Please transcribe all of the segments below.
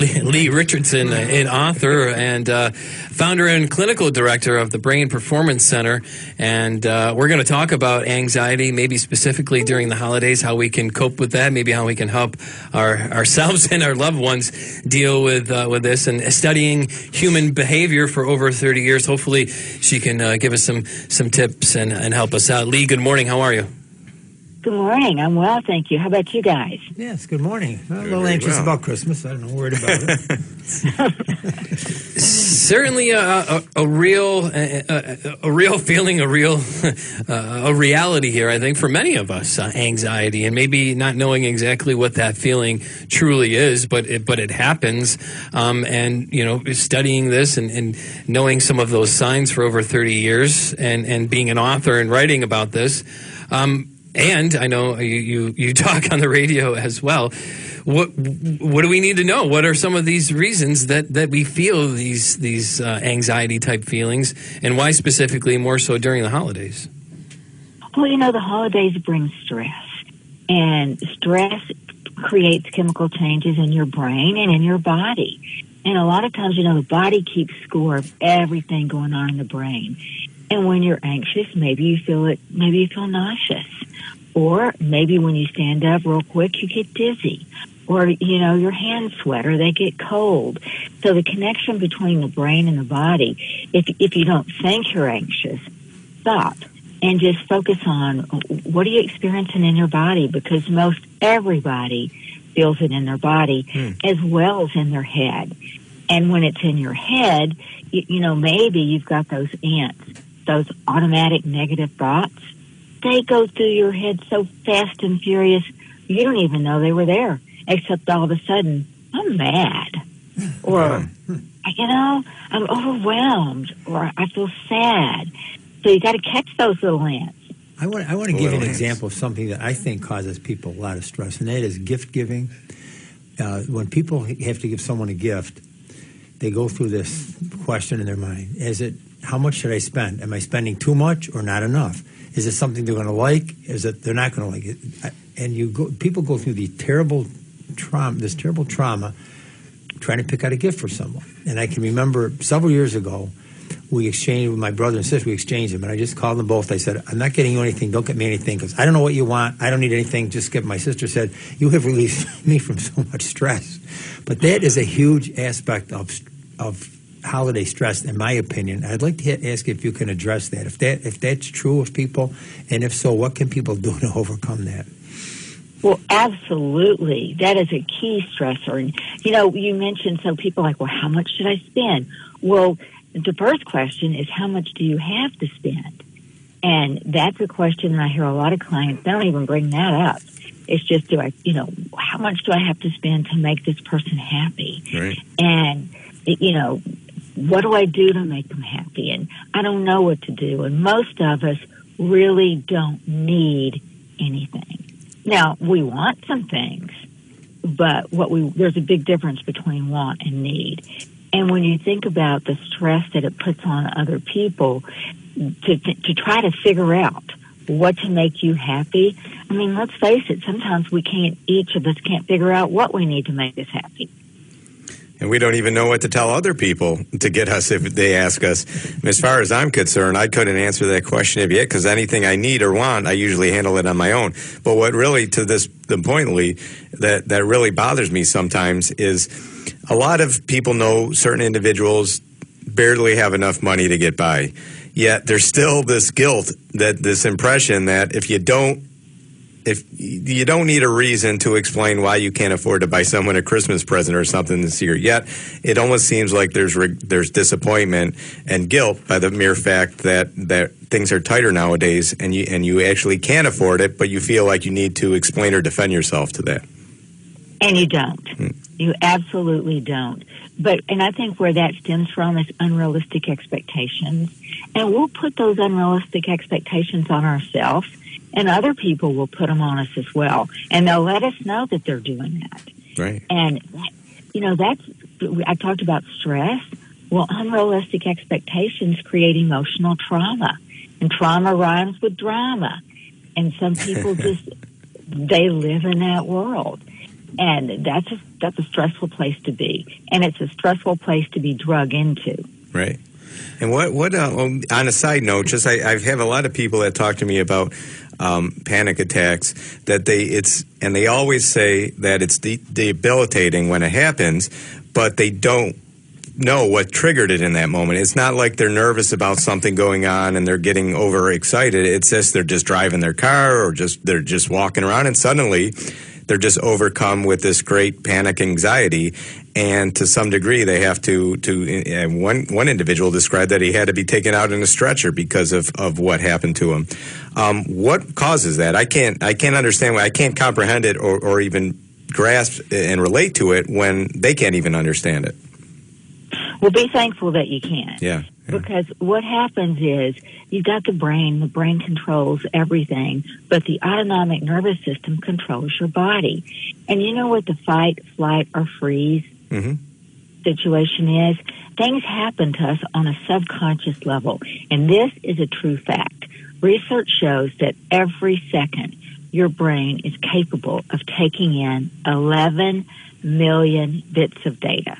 Leigh Richardson, an author and founder and clinical director of the Brain Performance Center. And we're going to talk about anxiety, maybe specifically during the holidays, how we can cope with that, maybe how we can help ourselves and our loved ones deal with this. And studying human behavior for over 30 years, hopefully she can give us some tips and help us out. Leigh, good morning. How are you? Good morning. I'm well, thank you. How about you guys? Yes, good morning. I'm a little anxious about Christmas. I don't know, worried about it. Certainly a real feeling, a reality here, I think, for many of us, anxiety, and maybe not knowing exactly what that feeling truly is, but it happens. And, you know, studying this and knowing some of those signs for over 30 years and being an author and writing about this, and I know you talk on the radio as well. What do we need to know? What are some of these reasons that we feel these anxiety type feelings, and why specifically more so during the holidays? Well, you know, the holidays bring stress, and stress creates chemical changes in your brain and in your body. And a lot of times, you know, the body keeps score of everything going on in the brain. And when you're anxious, maybe you feel nauseous. Or maybe when you stand up real quick, you get dizzy. Or, you know, your hands sweat or they get cold. So the connection between the brain and the body, if you don't think you're anxious, stop and just focus on what are you experiencing in your body, because most everybody feels it in their body as well as in their head. And when it's in your head, you know, maybe you've got those ants, those automatic negative thoughts. They go through your head so fast and furious, you don't even know they were there, except all of a sudden, I'm mad. Or, you know, I'm overwhelmed. Or I feel sad. So you got to catch those little ants. I want to give you an example of something that I think causes people a lot of stress, and that is gift giving. When people have to give someone a gift, they go through this question in their mind. How much should I spend? Am I spending too much or not enough? Is it something they're going to like? Is it they're not going to like it? And people go through this terrible trauma trying to pick out a gift for someone. And I can remember several years ago, we exchanged with my brother and sister. We exchanged them, and I just called them both. I said, "I'm not getting you anything. Don't get me anything because I don't know what you want. I don't need anything. Just get." My sister said, "You have released me from so much stress." But that is a huge aspect of holiday stress, in my opinion. I'd like to ask if you can address that. If that's true of people, and if so, what can people do to overcome that? Well, absolutely. That is a key stressor. And, you know, you mentioned, so people are like, well, how much should I spend? Well, the first question is, how much do you have to spend? And that's a question that I hear a lot of clients, they don't even bring that up. It's just, how much do I have to spend to make this person happy? Right. And, you know, what do I do to make them happy? And I don't know what to do. And most of us really don't need anything. Now, we want some things, but there's a big difference between want and need. And when you think about the stress that it puts on other people to try to figure out what to make you happy, I mean, let's face it, sometimes each of us can't figure out what we need to make us happy. And we don't even know what to tell other people to get us if they ask us. As far as I'm concerned, I couldn't answer that question yet because anything I need or want, I usually handle it on my own. But what really, the point, Leigh, that really bothers me sometimes is a lot of people know certain individuals barely have enough money to get by. Yet there's still this guilt, this impression that if you don't need a reason to explain why you can't afford to buy someone a Christmas present or something this year. Yet it almost seems like there's disappointment and guilt by the mere fact that things are tighter nowadays and you actually can afford it, but you feel like you need to explain or defend yourself to that. And you don't. You absolutely don't. And I think where that stems from is unrealistic expectations. And we'll put those unrealistic expectations on ourselves, and other people will put them on us as well. And they'll let us know that they're doing that. Right. And, I talked about stress. Well, unrealistic expectations create emotional trauma. And trauma rhymes with drama. And some people they live in that world. And that's a stressful place to be. And it's a stressful place to be drug into. Right. And what on a side note, just I have a lot of people that talk to me about panic attacks, that they always say that it's debilitating when it happens, but they don't know what triggered it in that moment. It's not like they're nervous about something going on and they're getting overexcited. It's just they're just driving their car or they're just walking around and suddenly they're just overcome with this great panic anxiety. And to some degree, they have to one individual described that he had to be taken out in a stretcher because of what happened to him. What causes that? I can't understand why. I can't comprehend it or even grasp and relate to it when they can't even understand it. Well, be thankful that you can. Yeah. Because what happens is you've got the brain controls everything, but the autonomic nervous system controls your body. And you know what the fight, flight, or freeze situation is? Things happen to us on a subconscious level, and this is a true fact. Research shows that every second your brain is capable of taking in 11 million bits of data.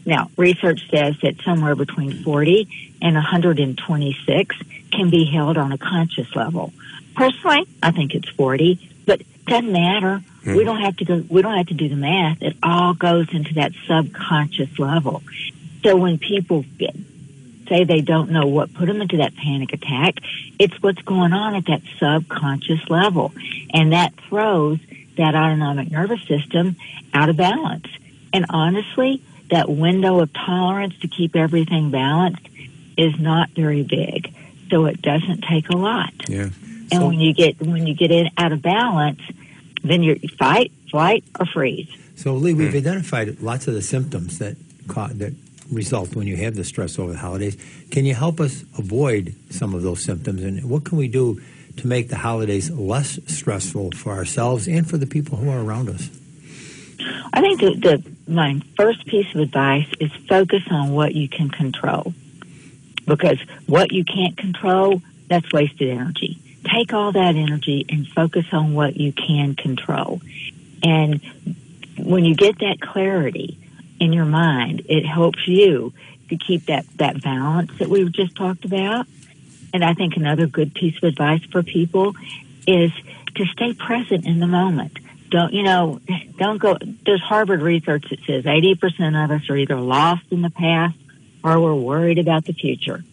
Now, research says that somewhere between 40 and 126 can be held on a conscious level. Personally, I think it's 40, but it doesn't matter. We don't have to do the math. It all goes into that subconscious level. So when people say they don't know what put them into that panic attack, it's what's going on at that subconscious level. And that throws that autonomic nervous system out of balance. And honestly, that window of tolerance to keep everything balanced is not very big. So it doesn't take a lot. Yeah. And when you get it out of balance, then you fight, flight, or freeze. So, Leigh, we've identified lots of the symptoms that result when you have the stress over the holidays. Can you help us avoid some of those symptoms? And what can we do to make the holidays less stressful for ourselves and for the people who are around us? I think my first piece of advice is focus on what you can control. Because what you can't control, that's wasted energy. Take all that energy and focus on what you can control. And when you get that clarity in your mind, it helps you to keep that balance that we've just talked about. And I think another good piece of advice for people is to stay present in the moment. Don't go. There's Harvard research that says 80% of us are either lost in the past or we're worried about the future.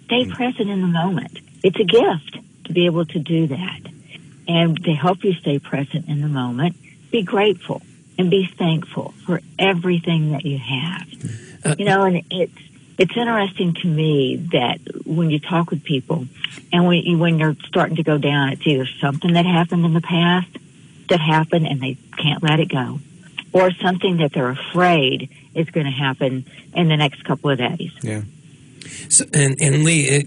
Stay present in the moment. It's a gift to be able to do that. And to help you stay present in the moment, be grateful and be thankful for everything that you have. And it's interesting to me that when you talk with people and when you're starting to go down, it's either something that happened in the past that happened and they can't let it go, or something that they're afraid is going to happen in the next couple of days. Yeah. So, and Leigh,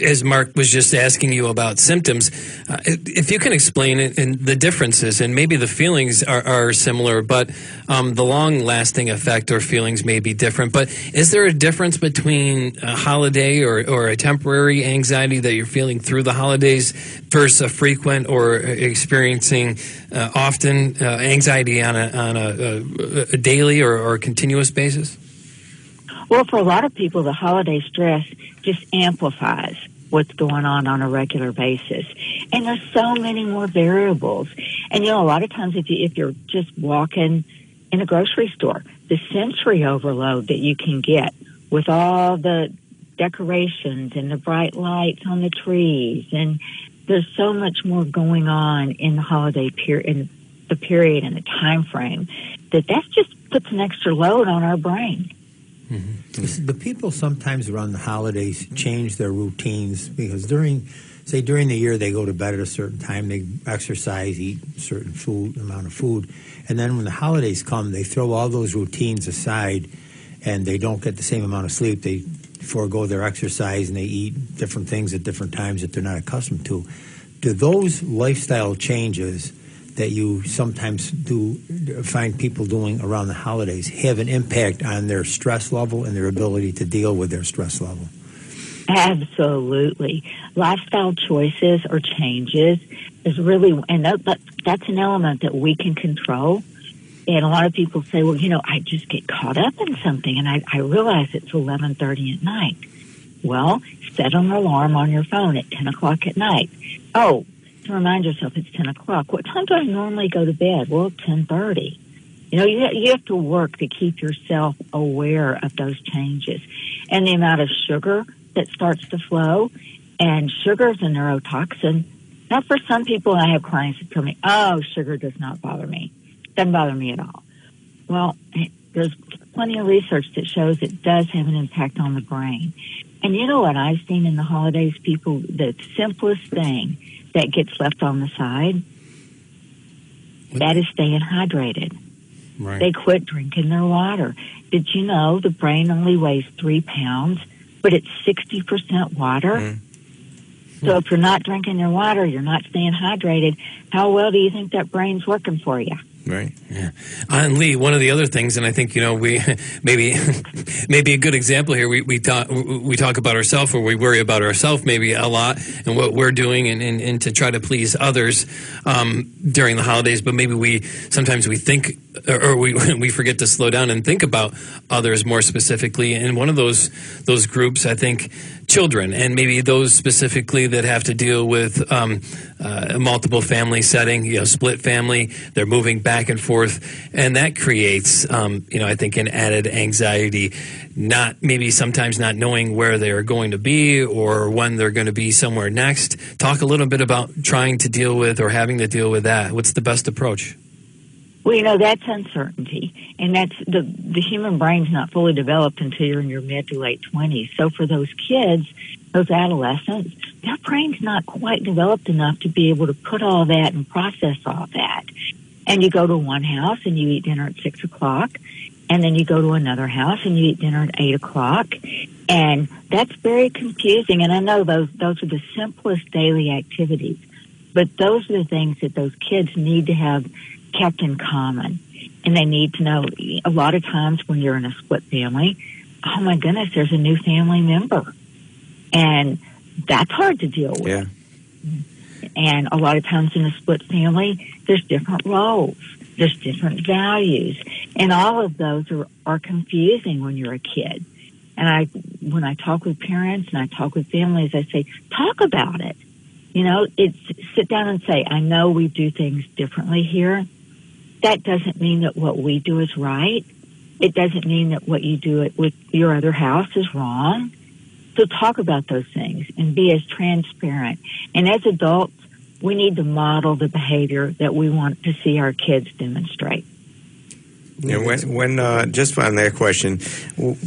as Mark was just asking you about symptoms, if you can explain it and the differences, and maybe the feelings are similar, but the long-lasting effect or feelings may be different. But is there a difference between a holiday or a temporary anxiety that you're feeling through the holidays versus a frequent or experiencing often anxiety on a daily or continuous basis? Well, for a lot of people, the holiday stress just amplifies what's going on a regular basis. And there's so many more variables. And, a lot of times if you're just walking in a grocery store, the sensory overload that you can get with all the decorations and the bright lights on the trees, and there's so much more going on in the holiday period, in the period and the time frame, that just puts an extra load on our brain. Mm-hmm. The people sometimes around the holidays change their routines because during the year they go to bed at a certain time, they exercise, eat a certain amount of food, and then when the holidays come, they throw all those routines aside and they don't get the same amount of sleep. They forego their exercise and they eat different things at different times that they're not accustomed to. Do those lifestyle changes that you sometimes do find people doing around the holidays have an impact on their stress level and their ability to deal with their stress level? Absolutely. Lifestyle choices or changes is really, and that's an element that we can control. And a lot of people say, well, I just get caught up in something, and I realize it's 11:30 at night. Well, set an alarm on your phone at 10 o'clock at night. Oh, to remind yourself it's 10 o'clock. What time do I normally go to bed? Well, 10:30. You have to work to keep yourself aware of those changes. And the amount of sugar that starts to flow, and sugar is a neurotoxin. Now, for some people, I have clients that tell me, oh, sugar does not bother me. Doesn't bother me at all. Well, there's plenty of research that shows it does have an impact on the brain. And you know what I've seen in the holidays, people, the simplest thing that gets left on the side, that is staying hydrated. Right. They quit drinking their water. Did you know the brain only weighs 3 pounds, but it's 60% water? Mm. So if you're not drinking your water, you're not staying hydrated, how well do you think that brain's working for you? Right. Yeah. And Leigh, one of the other things, and I think we maybe a good example here. We talk about ourselves, or we worry about ourselves maybe a lot, and what we're doing, and to try to please others during the holidays. But maybe we think, or we forget to slow down and think about others more specifically. And one of those groups, I think, children, and maybe those specifically that have to deal with a multiple family setting, split family. They're moving back and forth, and that creates, I think, an added anxiety. Sometimes not knowing where they are going to be or when they're going to be somewhere next. Talk a little bit about trying to deal with or having to deal with that. What's the best approach? Well, that's uncertainty, and that's the human brain's not fully developed until you're in your mid to late 20s. So for those kids, those adolescents, their brain's not quite developed enough to be able to put all that and process all that. And you go to one house and you eat dinner at 6 o'clock, and then you go to another house and you eat dinner at 8 o'clock, and that's very confusing. And I know those are the simplest daily activities, but those are the things that those kids need to have kept in common. And they need to know, a lot of times when you're in a split family, oh my goodness, there's a new family member. And that's hard to deal with. Yeah. And a lot of times in a split family, there's different roles, there's different values. And all of those are confusing when you're a kid. And when I talk with parents and I talk with families, I say, talk about it. It's sit down and say, I know we do things differently here. That doesn't mean that what we do is right. It doesn't mean that what you do with your other house is wrong. So talk about those things and be as transparent. And as adults, we need to model the behavior that we want to see our kids demonstrate. And when just on that question,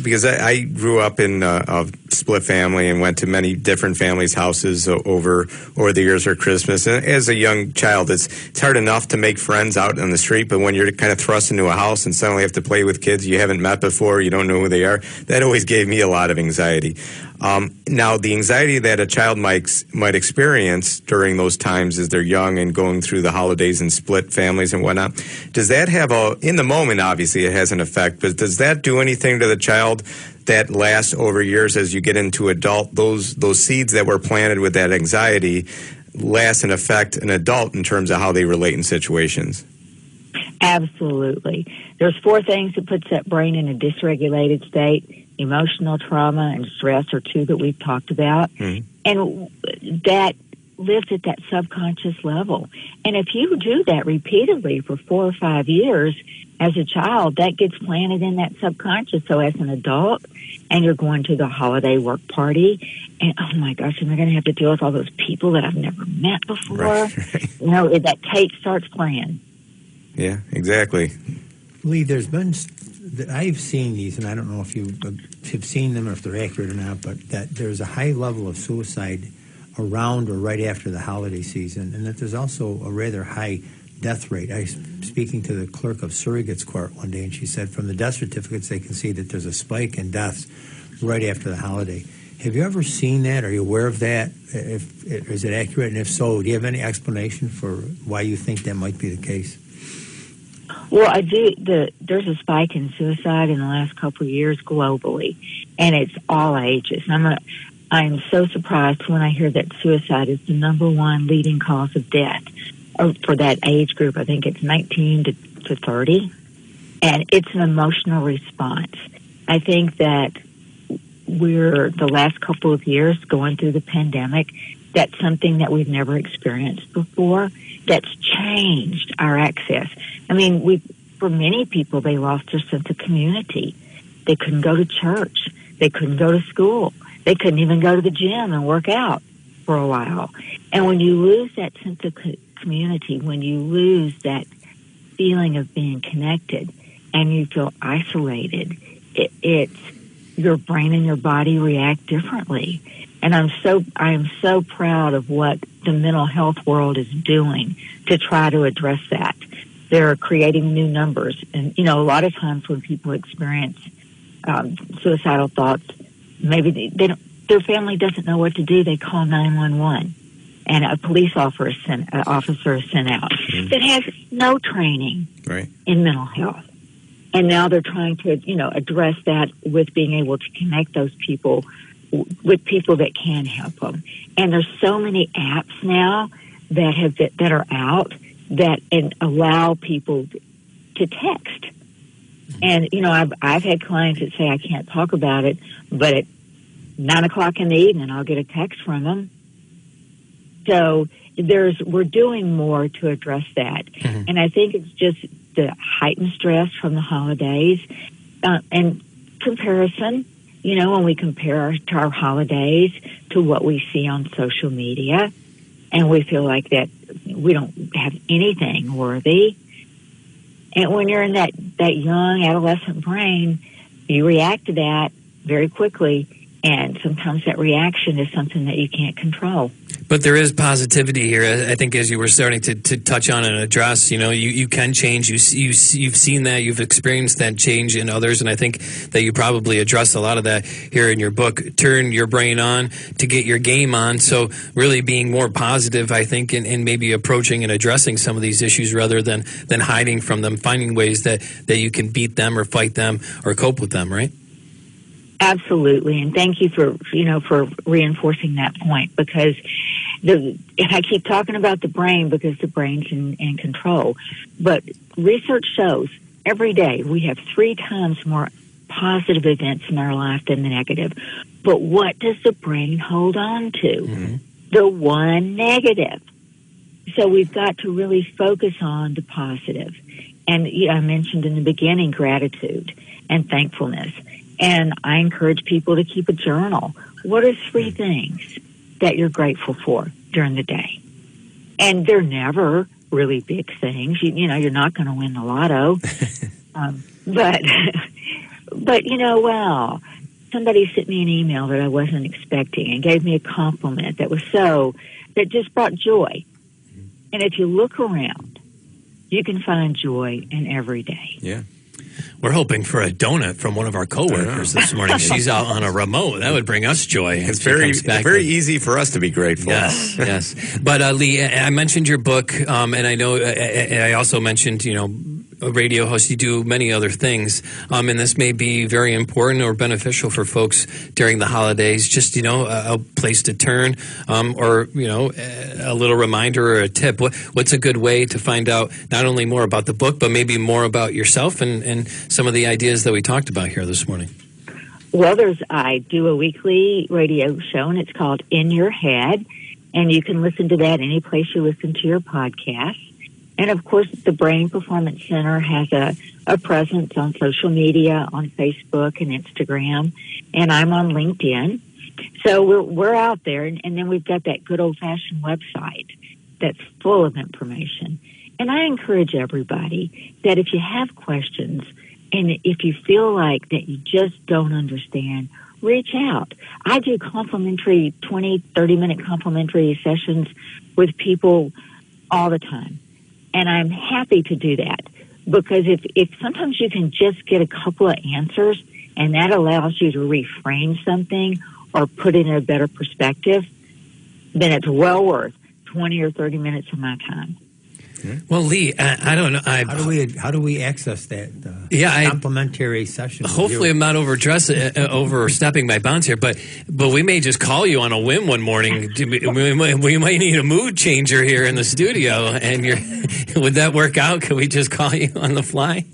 because I grew up in a split family and went to many different families' houses over the years for Christmas. And as a young child, it's hard enough to make friends out on the street, but when you're kind of thrust into a house and suddenly have to play with kids you haven't met before, you don't know who they are, that always gave me a lot of anxiety. Now, the anxiety that a child might experience during those times as they're young and going through the holidays and split families and whatnot, does that have in the moment, obviously it has an effect, but does that do anything to the child that lasts over years as you get into adult? Those seeds that were planted with that anxiety last and affect an adult in terms of how they relate in situations? Absolutely. There's 4 things that puts that brain in a dysregulated state. Emotional trauma and stress are 2 that we've talked about. Mm-hmm. And that lives at that subconscious level. And if you do that repeatedly for 4 or 5 years as a child, that gets planted in that subconscious. So as an adult, and you're going to the holiday work party, and oh my gosh, am I going to have to deal with all those people that I've never met before? Right. That tape starts playing. Yeah, exactly. Leigh, I've seen these, and I don't know if you have seen them or if they're accurate or not, but that there's a high level of suicide around or right after the holiday season, and that there's also a rather high death rate. I was speaking to the clerk of surrogates court one day, and she said from the death certificates they can see that there's a spike in deaths right after the holiday. Have you ever seen that? Are you aware of that? Is it accurate? And if so, do you have any explanation for why you think that might be the case? Well, I do. There's a spike in suicide in the last couple of years globally, and it's all ages. I'm so surprised when I hear that suicide is the number 1 leading cause of death for that age group. I think it's 19 to 30. And it's an emotional response. I think that we're, the last couple of years going through the pandemic, that's something that we've never experienced before. That's changed our access. I mean, for many people, they lost their sense of community. They couldn't go to church. They couldn't go to school. They couldn't even go to the gym and work out for a while. And when you lose that sense of community, when you lose that feeling of being connected and you feel isolated, it's your brain and your body react differently. And I am so proud of what the mental health world is doing to try to address that. They're creating new numbers. And, a lot of times when people experience suicidal thoughts, maybe their family doesn't know what to do. They call 911, and a police officer is sent out that has no training in mental health. And now they're trying to, address that with being able to connect those people with people that can help them. And there's so many apps now that are out that allow people to text. And, I've had clients that say, I can't talk about it, but at 9 o'clock in the evening, I'll get a text from them. So we're doing more to address that. Mm-hmm. And I think it's just the heightened stress from the holidays and comparison. When we compare our holidays to what we see on social media, and we feel like that we don't have anything worthy. And when you're in that young adolescent brain, you react to that very quickly. And sometimes that reaction is something that you can't control. But there is positivity here. I think as you were starting to touch on and address, you can change. You've seen that. You've experienced that change in others. And I think that you probably address a lot of that here in your book. Turn your brain on to get your game on. So really being more positive, I think, and maybe approaching and addressing some of these issues rather than hiding from them, finding ways that you can beat them or fight them or cope with them, right? Absolutely, and thank you for reinforcing that point, because I keep talking about the brain because the brain's in control. But research shows every day we have 3 times more positive events in our life than the negative. But what does the brain hold on to? Mm-hmm. The one negative. So we've got to really focus on the positive. And I mentioned in the beginning gratitude and thankfulness. And I encourage people to keep a journal. What are 3 things that you're grateful for during the day? And they're never really big things. You're not going to win the lotto. But somebody sent me an email that I wasn't expecting and gave me a compliment that just brought joy. And if you look around, you can find joy in every day. Yeah. We're hoping for a donut from one of our coworkers this morning. She's out on a remote. That would bring us joy. It's very easy for us to be grateful. Yes. But Leigh, I mentioned your book, and I know I also mentioned, a radio host. You do many other things, and this may be very important or beneficial for folks during the holidays. Just a place to turn, or a little reminder or a tip. What's a good way to find out not only more about the book, but maybe more about yourself and some of the ideas that we talked about here this morning? Well, I do a weekly radio show, and it's called In Your Head, and you can listen to that any place you listen to your podcast. And, of course, the Brain Performance Center has a presence on social media, on Facebook and Instagram, and I'm on LinkedIn. So we're out there, and then we've got that good old-fashioned website that's full of information. And I encourage everybody that if you have questions and if you feel like that you just don't understand, reach out. I do complimentary 20, 30-minute complimentary sessions with people all the time. And I'm happy to do that because if sometimes you can just get a couple of answers and that allows you to reframe something or put it in a better perspective, then it's well worth 20 or 30 minutes of my time. Well, Leigh, I don't know. How do we access that complimentary session? Hopefully, I'm not overstepping my bounds here, but we may just call you on a whim one morning. We might need a mood changer here in the studio, and would that work out? Could we just call you on the fly?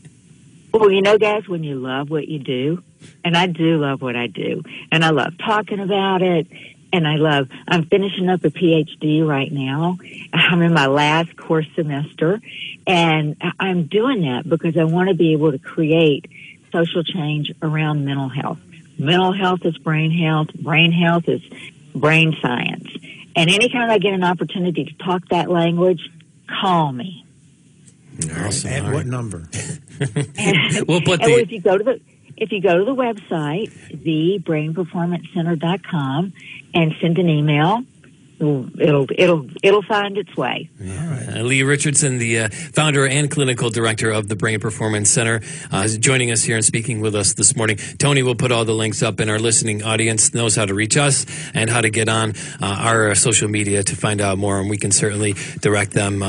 Well, guys, when you love what you do, and I do love what I do, and I love talking about it, and I'm finishing up a PhD right now. I'm in my last course semester, and I'm doing that because I want to be able to create social change around mental health. Mental health is brain health is brain science. And anytime I get an opportunity to talk that language, call me. Awesome. At what number? We'll put if you go to the website, thebrainperformancecenter.com, and send an email, it'll find its way. Yeah. Leigh Richardson, the founder and clinical director of the Brain Performance Center, is joining us here and speaking with us this morning. Tony will put all the links up, and our listening audience knows how to reach us and how to get on our social media to find out more, and we can certainly direct them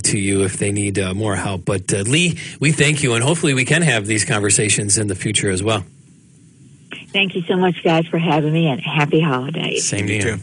to you if they need more help. But Leigh, we thank you, and hopefully we can have these conversations in the future as well. Thank you so much, guys, for having me, and happy holidays. Same to you.